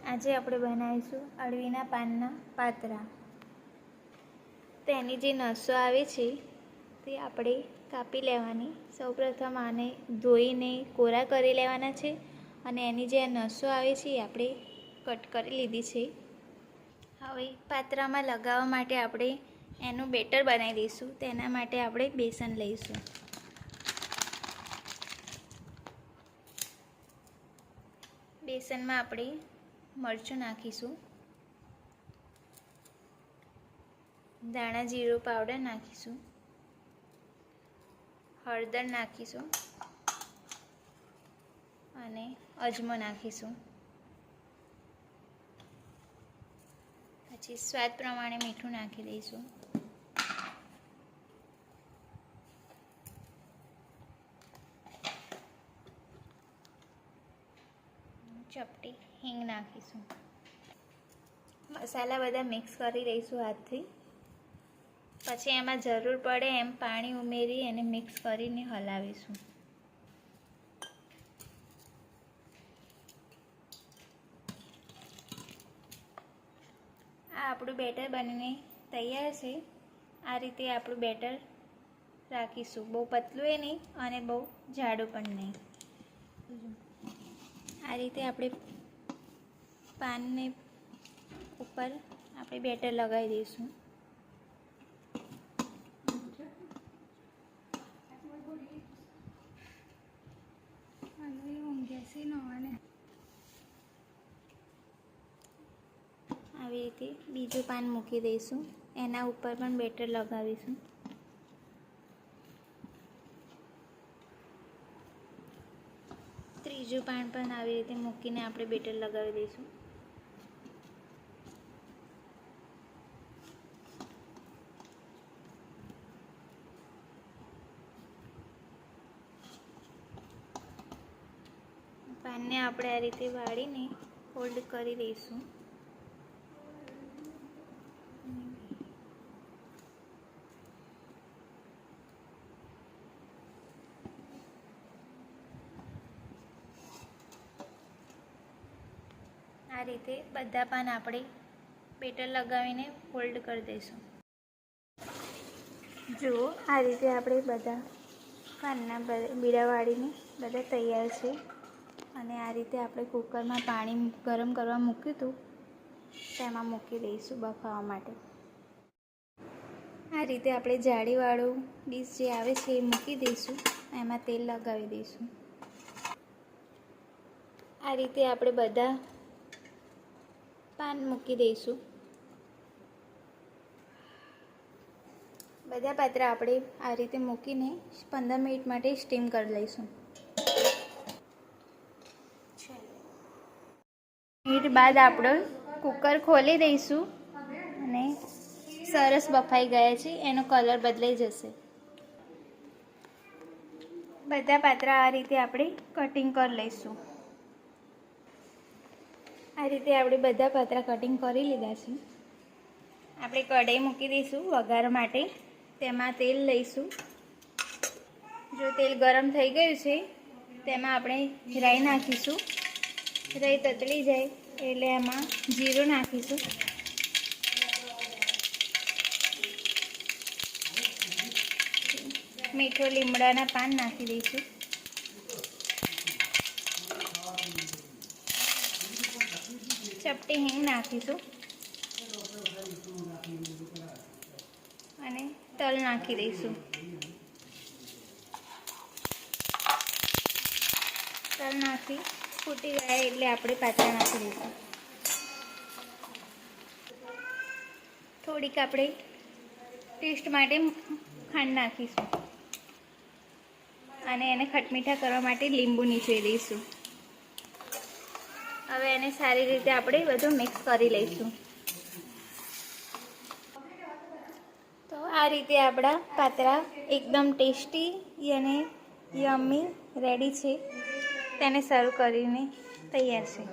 આજે આપણે બનાવીશું અળવીના પાનના પાતરા। તેની જે નસો આવે છે તે આપણે કાપી લેવાની। સૌપ્રથમ આને ધોઈને કોરા કરી લેવાના છે અને એની જે નસો આવે છે એ આપણે કટ કરી લીધી છે। હવે પાતરામાં લગાવવા માટે આપણે એનું બેટર બનાવી દઈશું। તેના માટે આપણે બેસન લઈશું। બેસનમાં આપણે મરચું નાખીશું, ધાણા જીરું પાવડર નાખીશું, હળદર નાખીશું અને અજમો નાખીશું। પછી સ્વાદ પ્રમાણે મીઠું નાખી દઈશું। ચપટી હિંગ નાખીશું। મસાલા બધા મિક્સ કરી દઈશું હાથથી। પછી એમાં જરૂર પડે એમ પાણી ઉમેરી અને મિક્સ કરીને હલાવીશું। આ આપણું બેટર બનીને તૈયાર છે। આ રીતે આપણું બેટર રાખીશું, બહુ પતલું એ નહીં અને બહુ જાડું પણ નહીં। આ રીતે આપણે પાનને ઉપર આપણે બેટર લગાવી દઈશું। આવી રીતે બીજું પાન મૂકી દઈશું, એના ઉપર પણ બેટર લગાવીશું। ત્રીજું પાન પણ આવી રીતે મૂકીને આપણે બેટર લગાવી દઈશું। પાનને આપણે આ રીતે વાળીને ફોલ્ડ કરી દઈશું। આ રીતે બધા પાન આપણે બેટર લગાવીને ફોલ્ડ કરી દઈશું। જુઓ, આ રીતે આપણે બધા પાનના બીડા વાળીને બધા તૈયાર છે। અને આ રીતે આપણે કુકરમાં પાણી ગરમ કરવા મૂક્યું હતું તેમાં મૂકી દઈશું બફાવા માટે। આ રીતે આપણે જાળીવાળું ડીશ જે આવે છે એ મૂકી દઈશું, એમાં તેલ લગાવી દઈશું। આ રીતે આપણે બધા પાન મૂકી દઈશું। બધા પાત્રા આપણે આ રીતે મૂકીને 15 મિનિટ માટે સ્ટીમ કરી લઈશું। મિનિટ બાદ આપણે કુકર ખોલી દઈશું અને સરસ બફાઈ ગયા છે, એનો કલર બદલાઈ જશે। બધા પાત્રા આ રીતે આપણે કટિંગ કરી લઈશું। આ રીતે આપણે બધા પાત્રા કટિંગ કરી લીધા છે। આપણે કઢાઈ મૂકી દઈશું વઘાર માટે। તેમાં તેલ લઈશું। જો તેલ ગરમ થઈ ગયું છે તેમાં આપણે રાઈ નાખીશું। રાઈ તતળી જાય એટલે એમાં જીરું નાખીશું। મીઠો લીમડાના પાન નાખી દઈશું। ચપટી હિંગ નાખીશું અને તલ નાખી દઈશું। તલ નાખી ફૂટી ગયા એટલે આપણે પાત્રા નાખી દઈશું। થોડીક આપણે ટેસ્ટ માટે ખાંડ નાખીશું અને એને ખટમીઠા કરવા માટે લીંબુ નીચોવી દઈશું। હવે એને સારી રીતે આપણે બધું મિક્સ કરી લઈશું। તો આ રીતે આપણા પાતરા એકદમ ટેસ્ટી અને યમ્મી રેડી છે। તેને સર્વ કરીને તૈયાર છે।